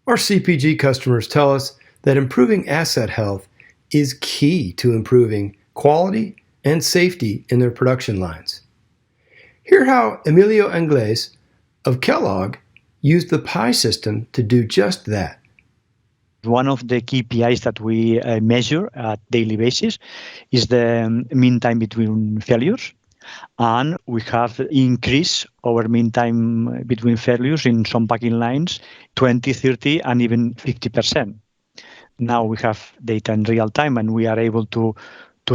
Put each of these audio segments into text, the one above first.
Our CPG customers tell us that improving asset health is key to improving quality and safety in their production lines. Hear how Emilio Anglés of Kellogg used the PI system to do just that. One of the KPIs that we measure at daily basis is the mean time between failures. And we have increased our mean time between failures in some packing lines 20, 30, and even 50%. Now we have data in real time, and we are able to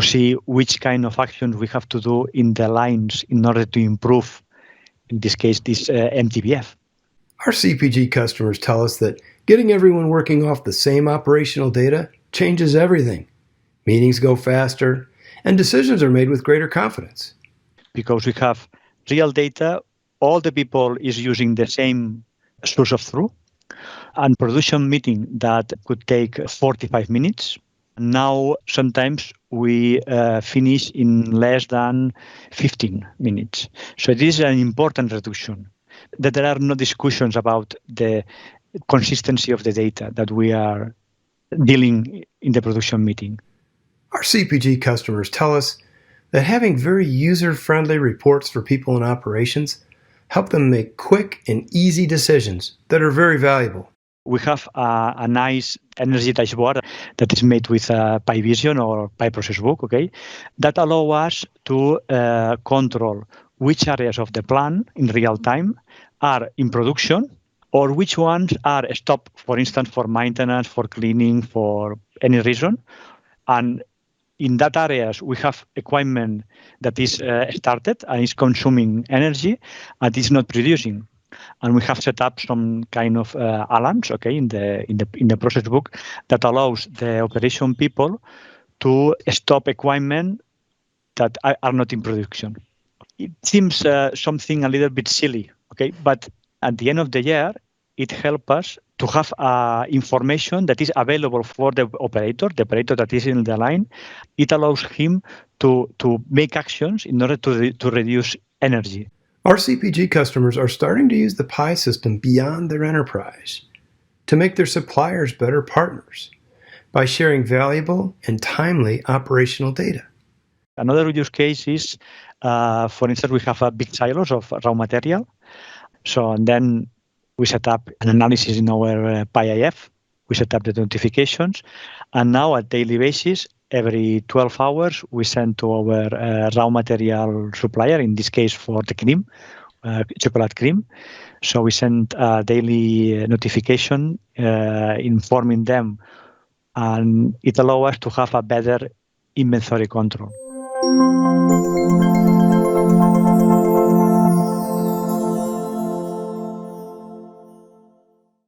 see which kind of actions we have to do in the lines in order to improve, in this case, this MTBF. Our CPG customers tell us that getting everyone working off the same operational data changes everything. Meetings go faster, and decisions are made with greater confidence. Because we have real data, all the people is using the same source of truth. And production meeting that could take 45 minutes. Now, sometimes we finish in less than 15 minutes. So it is an important reduction. That there are no discussions about the consistency of the data that we are dealing in the production meeting. Our CPG customers tell us that having very user-friendly reports for people in operations help them make quick and easy decisions that are very valuable. We have a nice energy dashboard that is made with PI Vision or PI Process Book, okay, that allow us to control which areas of the plant in real time are in production or which ones are stopped, for instance, for maintenance, for cleaning, for any reason. And in that areas, we have equipment that is started and is consuming energy and is not producing. And we have set up some kind of alarms, okay, in the process book that allows the operation people to stop equipment that are not in production. It seems something a little bit silly, okay, but at the end of the year, it helps us to have information that is available for the operator that is in the line. It allows him to make actions in order to reduce energy. Our CPG customers are starting to use the PI system beyond their enterprise to make their suppliers better partners by sharing valuable and timely operational data. Another use case is, for instance, we have a big silos of raw material. So, and then we set up an analysis in our PIF. We set up the notifications. And now at daily basis, every 12 hours, we send to our raw material supplier, in this case for the cream, chocolate cream. So we send a daily notification informing them, and it allows us to have a better inventory control.